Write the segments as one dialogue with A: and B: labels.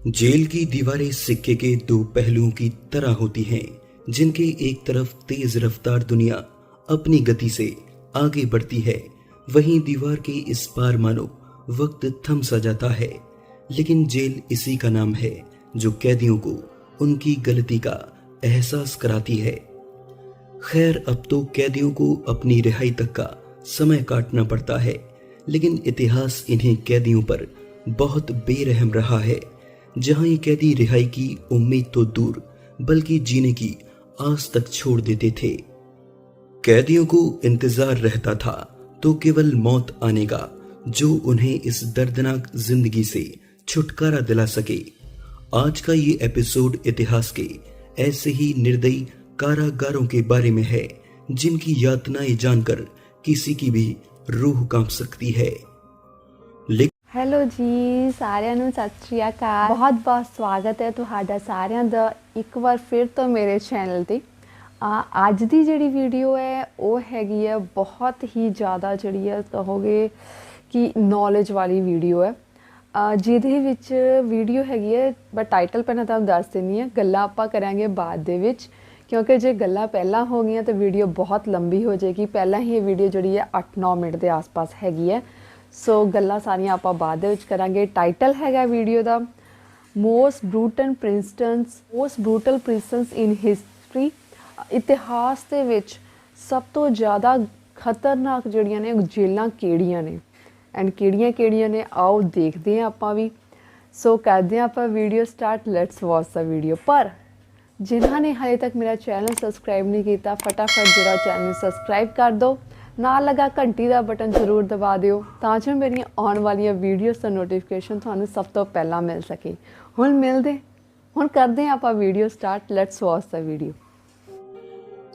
A: Jail की दीवारें सिक्के के दो पहलुओं की तरह होती हैं, जिनके एक तरफ तेज रफ्तार दुनिया अपनी गति से आगे बढ़ती है, वहीं दीवार के इस पार मानो वक्त थम सा जाता है। लेकिन जेल इसी का नाम है जो कैदियों को उनकी गलती का एहसास कराती है। खैर, अब तो कैदियों को अपनी रिहाई तक का समय काटना पड़ता है, लेकिन इतिहास इन्हें कैदियों पर बहुत बेरहम रहा है। जहां ये कैदी रिहाई की उम्मीद तो दूर बल्कि जीने की आस तक छोड़ देते थे। कैदियों को इंतजार रहता था तो केवल मौत आने का, जो उन्हें इस दर्दनाक जिंदगी से छुटकारा दिला सके। आज का ये एपिसोड इतिहास के ऐसे ही निर्दयी कारागारों के बारे में है, जिनकी यातनाएं जानकर किसी की भी रूह कांप सकती है।
B: ਹੈਲੋ ਜੀ ਸਾਰਿਆਂ ਨੂੰ ਸਤਿ ਸ਼੍ਰੀ ਅਕਾਲ। ਬਹੁਤ ਬਹੁਤ ਸਵਾਗਤ ਹੈ ਤੁਹਾਡਾ ਸਾਰਿਆਂ ਦਾ ਇੱਕ ਵਾਰ ਫਿਰ ਤੋਂ ਮੇਰੇ ਚੈਨਲ ਤੇ। ਅੱਜ ਦੀ ਜਿਹੜੀ ਵੀਡੀਓ ਹੈ ਉਹ ਹੈਗੀ ਹੈ ਬਹੁਤ ਹੀ ਜ਼ਿਆਦਾ ਜਿਹੜੀ ਹੈ ਕਹੋਗੇ ਕਿ ਨੌਲੇਜ ਵਾਲੀ ਵੀਡੀਓ ਹੈ, ਜਿਹਦੇ ਵਿੱਚ ਵੀਡੀਓ ਹੈਗੀ ਹੈ ਬਟ ਟਾਈਟਲ ਪਹਿਲਾਂ ਤੁਹਾਨੂੰ ਦੱਸ ਦਿੰਦੀ ਹਾਂ। ਗੱਲਾਂ ਆਪਾਂ ਕਰਾਂਗੇ ਬਾਅਦ ਦੇ ਵਿੱਚ, ਕਿਉਂਕਿ ਜੇ ਗੱਲਾਂ ਪਹਿਲਾਂ ਹੋ ਗਈਆਂ ਤਾਂ ਵੀਡੀਓ ਬਹੁਤ ਲੰਬੀ ਹੋ ਜਾਏਗੀ। ਪਹਿਲਾਂ ਹੀ ਇਹ ਵੀਡੀਓ ਜਿਹੜੀ ਹੈ 8-9 ਮਿੰਟ ਦੇ ਆਸ-ਪਾਸ ਹੈਗੀ ਹੈ, ਸੋ ਗੱਲਾਂ ਸਾਰੀਆਂ ਆਪਾਂ ਬਾਅਦ ਦੇ ਵਿੱਚ ਕਰਾਂਗੇ। ਟਾਈਟਲ ਹੈਗਾ ਵੀਡੀਓ ਦਾ most brutal prisons in history. ਇਤਿਹਾਸ ਦੇ ਵਿੱਚ ਸਭ ਤੋਂ ਜ਼ਿਆਦਾ ਖਤਰਨਾਕ ਜਿਹੜੀਆਂ ਨੇ ਜੇਲਾਂ ਕਿਹੜੀਆਂ ਨੇ ਐਂਡ ਕਿਹੜੀਆਂ ਨੇ, ਆਓ ਦੇਖਦੇ ਹਾਂ ਆਪਾਂ ਵੀ। ਸੋ ਕਰਦੇ ਹਾਂ ਆਪਾਂ video start. Let's watch the video. ਪਰ ਜਿਨ੍ਹਾਂ ਨੇ ਹਾਲੇ ਤੱਕ ਮੇਰਾ ਚੈਨਲ ਸਬਸਕ੍ਰਾਈਬ ਨਹੀਂ ਕੀਤਾ, ਫਟਾਫਟ ਜਿਹੜਾ ਚੈਨਲ ਸਬਸਕ੍ਰਾਈਬ ਕਰ ਦਿਓ, ਨਾਲ ਲਗਾ ਘੰਟੀ ਦਾ ਬਟਨ ਜ਼ਰੂਰ ਦਬਾ ਦਿਓ ਤਾਂ ਜੋ ਮੇਰੀਆਂ ਆਉਣ ਵਾਲੀਆਂ ਵੀਡੀਓਜ਼ ਦਾ ਨੋਟੀਫਿਕੇਸ਼ਨ ਤੁਹਾਨੂੰ ਸਭ ਤੋਂ ਪਹਿਲਾਂ ਮਿਲ ਸਕੇ। ਹੁਣ ਕਰਦੇ ਹਾਂ ਆਪਾਂ video start. Let's watch the video.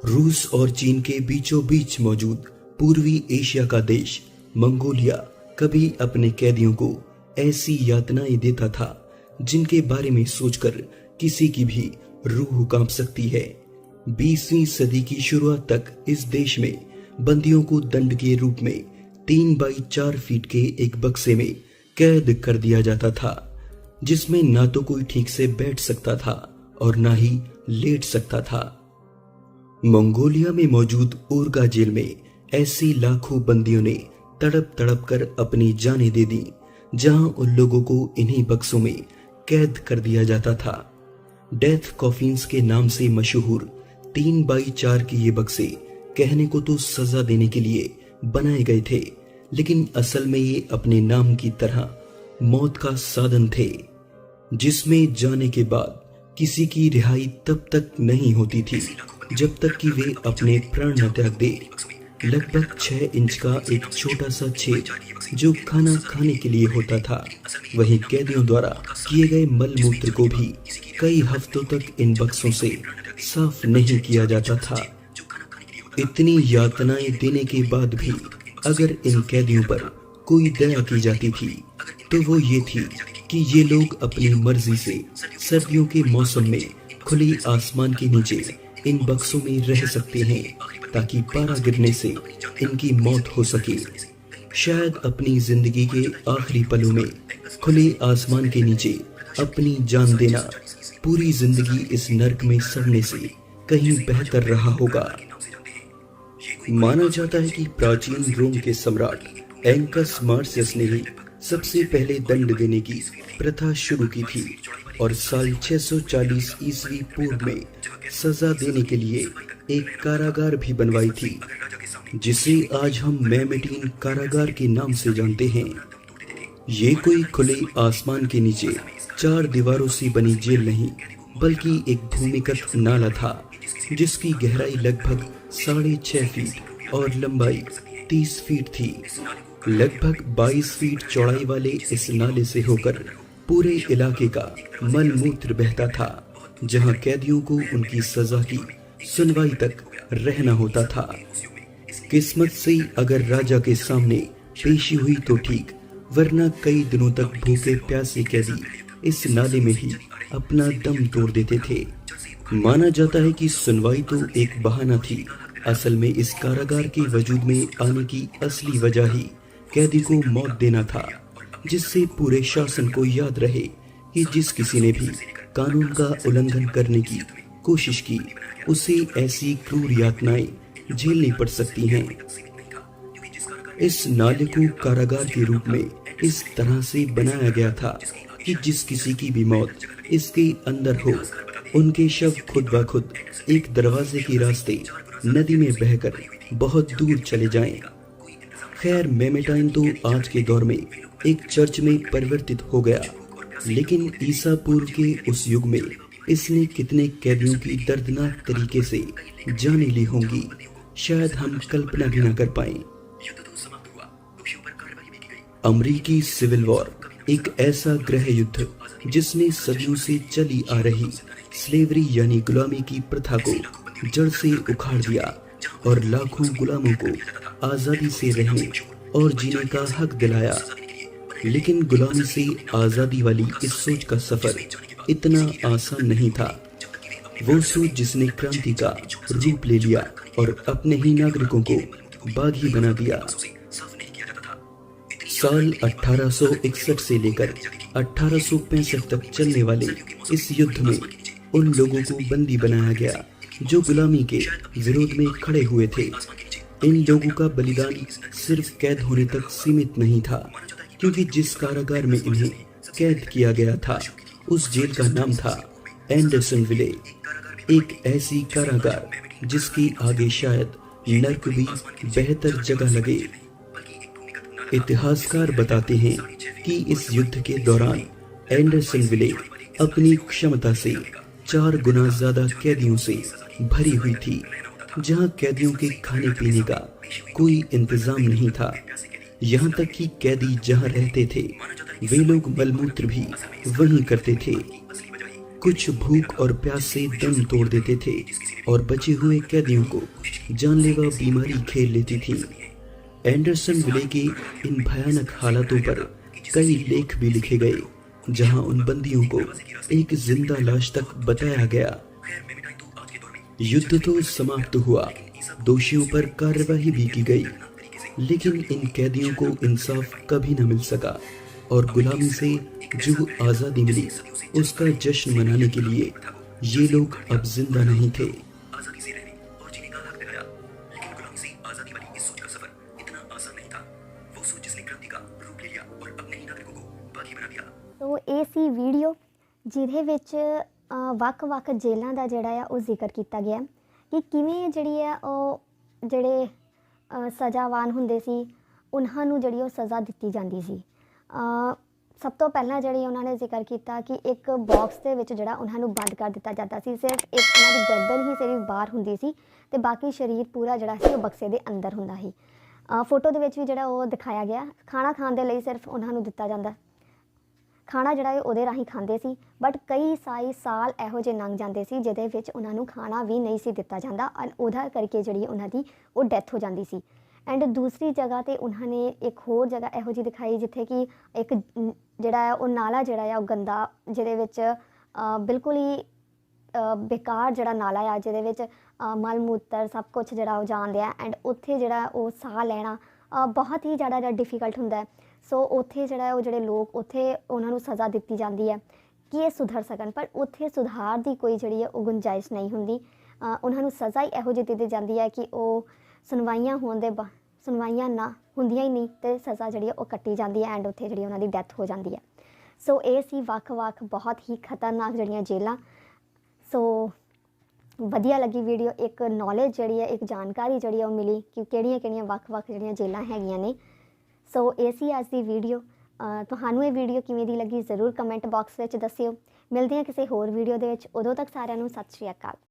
A: रूस और चीन के बीचों बीच मौजूद पूर्वी एशिया का देश मंगोलिया कभी अपने कैदियों को ऐसी यातनाएं देता था जिनके बारे में सोचकर किसी की भी रूह कांप सकती है। 20वीं सदी की शुरुआत तक इस देश में बंदियों को दंड के रूप में 3 बाई 4 फीट के एक बक्से में कैद कर दिया जाता था, जिसमें ना तो कोई ठीक से बैठ सकता था और ना ही लेट सकता था। मंगोलिया में मौजूद ओरगा जेल में ऐसी लाखों बंदियों ने तड़प तड़प कर अपनी जानें दे दी, जहां उन लोगों को इन्हीं बक्सों में कैद कर दिया जाता था। डेथ कॉफिन्स के नाम से मशहूर 3 बाई 4 के ये बक्से कहने को तो सजा देने के लिए बनाए गए थे, लेकिन असल में ये अपने नाम की तरह मौत का साधन थे, जिसमें जाने के बाद किसी की रिहाई तब तक नहीं होती थी जब तक कि वे अपने प्राण न त्याग दे। लगभग 6 इंच का एक छोटा सा छेद जो खाना खाने के लिए होता था, वहीं कैदियों द्वारा किए गए मल मूत्र को भी कई हफ्तों तक इन बक्सों से साफ नहीं किया जाता था। इतनी यातनाएं देने के बाद भी अगर इन कैदियों पर कोई दया की जाती थी तो वो ये थी कि ये लोग अपनी मर्जी से सर्दियों के मौसम में खुली आसमान के नीचे इन बक्सों में रह सकते हैं, ताकि पारा गिरने से इनकी मौत हो सके। शायद अपनी जिंदगी के आखिरी पलों में खुले आसमान के नीचे अपनी जान देना पूरी जिंदगी इस नर्क में सड़ने से कहीं बेहतर रहा होगा। माना जाता है कि प्राचीन रोम के सम्राट एंकस मार्सियस ने ही सबसे पहले दंड देने की प्रथा शुरू की थी और साल 640 ईस्वी पूर्व में सजा देने के लिए एक कारागार भी बनवाई थी, जिसे आज हम मैमेटीन कारागार के नाम से जानते हैं। ये कोई खुले आसमान के नीचे 4 दीवारों से बनी जेल नहीं, बल्कि एक भूमिगत नाला था, जिसकी गहराई लगभग 6.5 फीट और लंबाई 30 फीट थी। लगभग 22 फीट चौड़ाई वाले इस नाले से होकर पूरे इलाके का मल मूत्र बहता था, जहां कैदियों को उनकी सजा की सुनवाई तक रहना होता था। किस्मत से अगर राजा के सामने पेशी हुई तो ठीक, वरना कई दिनों तक भूखे प्यासे कैदी इस नाले में ही अपना दम तोड़ देते थे। माना जाता है कि सुनवाई तो एक बहाना थी, असल में इस कारागार के वजूद में आने की असली वजह ही कैदी को मौत देना था, जिससे पूरे शासन को याद रहे कि जिस किसी ने भी कानून का उल्लंघन करने की कोशिश की उसे ऐसी क्रूर यातनाएं झेलनी पड़ सकती हैं। इस नाले को कारागार के रूप में इस तरह से बनाया गया था कि जिस किसी की भी मौत इसके अंदर हो उनके शव खुद ब खुद एक दरवाजे के रास्ते नदी में बहकर बहुत दूर चले जाएं। खैर मेमेटाइन तो आज के दौर में एक चर्च में परिवर्तित हो गया, लेकिन ईसा पूर्व के उस युग में इसने कितने कैदियों की दर्दनाक तरीके से जाने ली होंगी, शायद हम कल्पना भी न कर पाए। अमरीकी सिविल वॉर एक ऐसा गृह युद्ध जिसने सदियों से चली आ रही स्लेवरी यानी गुलामी की प्रथा को जड़ से उखाड़ दिया और लाखों गुलामों को आजादी से रहने और जीने का हक दिलाया। लेकिन गुलामी से आजादी वाली इस सोच का सफर इतना आसान नहीं था। वो सोच जिसने क्रांति का रूप ले लिया और अपने ही नागरिकों को बागी बना दिया। साल 1861 से लेकर 1865 तक चलने वाले इस युद्ध में उन लोगों को बंदी बनाया गया जो गुलामी के विरोध में खड़े हुए थे। इन लोगों का बलिदान सिर्फ कैद होने तक सीमित नहीं था, क्योंकि जिस कारागार में इन्हें कैद किया गया था उस जेल का नाम था एंडरसनविले, एक ऐसी कारागार जिसके आगे शायद नर्क भी बेहतर जगह लगे। इतिहासकार बताते हैं कि इस युद्ध के दौरान एंडरसनविले अपनी क्षमता से 4 गुना ज्यादा कैदियों से भरी हुई थी, जहां कैदियों के खाने पीने का कोई इंतजाम नहीं था। यहाँ तक कि कैदी जहाँ रहते थे वे लोग मलमूत्र भी वहीं करते थे। कुछ भूख और प्यास से दम तोड़ देते थे और बचे हुए कैदियों को जानलेवा बीमारी घेर लेती थी। एंडरसनविले के इन भयानक हालातों पर कई लेख भी लिखे गए, जहां उन बंदियों को एक जिंदा लाश तक बताया गया। युद्ध तो समाप्त हुआ, दोषियों पर कार्रवाई भी की गई, लेकिन इन कैदियों को इंसाफ कभी न मिल सका और गुलामी से जो आज़ादी मिली उसका जश्न मनाने के लिए ये लोग अब जिंदा नहीं थे।
C: तो ਇਹ ਸੀ ਵੀਡੀਓ ਜਿਹਦੇ ਵਿੱਚ ਵੱਖ-ਵੱਖ ਜੇਲ੍ਹਾਂ ਦਾ ਜਿਹੜਾ ਆ ਉਹ ਜ਼ਿਕਰ ਕੀਤਾ ਗਿਆ ਕਿ ਕਿਵੇਂ ਜਿਹੜੀ ਆ ਉਹ ਜਿਹੜੇ ਸਜ਼ਾਵਾਨ ਹੁੰਦੇ ਸੀ ਉਹਨਾਂ ਨੂੰ ਜਿਹੜੀ ਉਹ ਸਜ਼ਾ ਦਿੱਤੀ ਜਾਂਦੀ ਸੀ। ਸਭ ਤੋਂ ਪਹਿਲਾਂ ਜਿਹੜੀ ਉਹਨਾਂ ਨੇ ਜ਼ਿਕਰ ਕੀਤਾ ਕਿ ਇੱਕ ਬਾਕਸ ਦੇ ਵਿੱਚ ਜਿਹੜਾ ਉਹਨਾਂ ਨੂੰ ਬੰਦ ਕਰ ਦਿੱਤਾ ਜਾਂਦਾ ਸੀ। ਸਿਰਫ ਇੱਕ ਉਹਨਾਂ ਦੀ ਗਰਦਨ ਹੀ ਸਿਰਫ ਬਾਹਰ ਹੁੰਦੀ ਸੀ ਤੇ ਬਾਕੀ ਸਰੀਰ ਪੂਰਾ ਜਿਹੜਾ ਸੀ ਉਹ ਬਕਸੇ ਦੇ ਅੰਦਰ ਹੁੰਦਾ ਸੀ। ਫੋਟੋ ਦੇ ਵਿੱਚ ਵੀ ਜਿਹੜਾ ਉਹ ਦਿਖਾਇਆ ਗਿਆ ਖਾਣਾ ਖਾਣ ਦੇ ਲਈ ਸਿਰਫ ਉਹਨਾਂ ਨੂੰ ਦਿੱਤਾ ਜਾਂਦਾ, ਖਾਣਾ ਜਿਹੜਾ ਹੈ ਉਹਦੇ ਰਾਹੀਂ ਖਾਂਦੇ ਸੀ। ਬਟ ਕਈ ਸਾਲ ਇਹੋ ਜਿਹੇ ਲੰਘ ਜਾਂਦੇ ਸੀ ਜਿਹਦੇ ਵਿੱਚ ਉਹਨਾਂ ਨੂੰ ਖਾਣਾ ਵੀ ਨਹੀਂ ਸੀ ਦਿੱਤਾ ਜਾਂਦਾ ਔਰ ਉਹਦਾ ਕਰਕੇ ਜਿਹੜੀ ਉਹਨਾਂ ਦੀ ਉਹ ਡੈਥ ਹੋ ਜਾਂਦੀ ਸੀ। ਐਂਡ ਦੂਸਰੀ ਜਗ੍ਹਾ 'ਤੇ ਉਹਨਾਂ ਨੇ ਇੱਕ ਹੋਰ ਜਗ੍ਹਾ ਇਹੋ ਜਿਹੀ ਦਿਖਾਈ ਜਿੱਥੇ ਕਿ ਇੱਕ ਜਿਹੜਾ ਹੈ ਉਹ ਨਾਲਾ ਜਿਹੜਾ ਆ ਉਹ ਗੰਦਾ, ਜਿਹਦੇ ਵਿੱਚ ਬਿਲਕੁਲ ਹੀ ਬੇਕਾਰ ਜਿਹੜਾ ਨਾਲਾ ਆ ਜਿਹਦੇ ਵਿੱਚ ਮਲ ਮੂਤਰ ਸਭ ਕੁਛ ਜਿਹੜਾ ਉਹ ਜਾਂਦੇ ਆ। ਐਂਡ ਉੱਥੇ ਜਿਹੜਾ ਉਹ ਸਾਹ ਲੈਣਾ ਬਹੁਤ ਹੀ ਜ਼ਿਆਦਾ ਡਿਫੀਕਲਟ ਹੁੰਦਾ। ਸੋ ਉੱਥੇ ਜਿਹੜਾ ਉਹ ਜਿਹੜੇ ਲੋਕ ਉੱਥੇ ਉਹਨਾਂ ਨੂੰ ਸਜ਼ਾ ਦਿੱਤੀ ਜਾਂਦੀ ਹੈ ਕਿ ਇਹ ਸੁਧਰ ਸਕਣ, ਪਰ ਉੱਥੇ ਸੁਧਾਰ ਦੀ ਕੋਈ ਜਿਹੜੀ ਹੈ ਉਹ ਗੁੰਜਾਇਸ਼ ਨਹੀਂ ਹੁੰਦੀ। ਉਹਨਾਂ ਨੂੰ ਸਜ਼ਾ ਹੀ ਇਹੋ ਜਿਹੀ ਦਿੱਤੀ ਜਾਂਦੀ ਹੈ ਕਿ ਉਹ ਸੁਣਵਾਈਆਂ ਨਾ ਹੁੰਦੀਆਂ ਹੀ ਨਹੀਂ ਅਤੇ ਸਜ਼ਾ ਜਿਹੜੀ ਹੈ ਉਹ ਕੱਟੀ ਜਾਂਦੀ ਹੈ ਐਂਡ ਉੱਥੇ ਜਿਹੜੀ ਉਹਨਾਂ ਦੀ ਡੈਥ ਹੋ ਜਾਂਦੀ ਹੈ। ਸੋ ਇਹ ਸੀ ਵੱਖ-ਵੱਖ ਬਹੁਤ ਹੀ ਖਤਰਨਾਕ ਜਿਹੜੀਆਂ ਜੇਲ੍ਹਾਂ। ਸੋ ਵਧੀਆ ਲੱਗੀ ਵੀਡੀਓ, ਇੱਕ ਨੌਲੇਜ ਜਿਹੜੀ ਹੈ, ਇੱਕ ਜਾਣਕਾਰੀ ਜਿਹੜੀ ਹੈ ਉਹ ਮਿਲੀ ਕਿ ਕਿਹੜੀਆਂ ਵੱਖ-ਵੱਖ ਜਿਹੜੀਆਂ ਜੇਲ੍ਹਾਂ ਹੈਗੀਆਂ ਨੇ। ਸੋ ਇਹ ਸੀ ਅੱਜ ਦੀ ਵੀਡੀਓ। ਤੁਹਾਨੂੰ ਇਹ ਵੀਡੀਓ ਕਿਵੇਂ ਦੀ ਲੱਗੀ ਜ਼ਰੂਰ ਕਮੈਂਟ ਬਾਕਸ ਵਿੱਚ ਦੱਸਿਓ। ਮਿਲਦੇ ਹਾਂ ਕਿਸੇ ਹੋਰ ਵੀਡੀਓ ਦੇ ਵਿੱਚ, ਉਦੋਂ ਤੱਕ ਸਾਰਿਆਂ ਨੂੰ ਸਤਿ ਸ਼੍ਰੀ ਅਕਾਲ।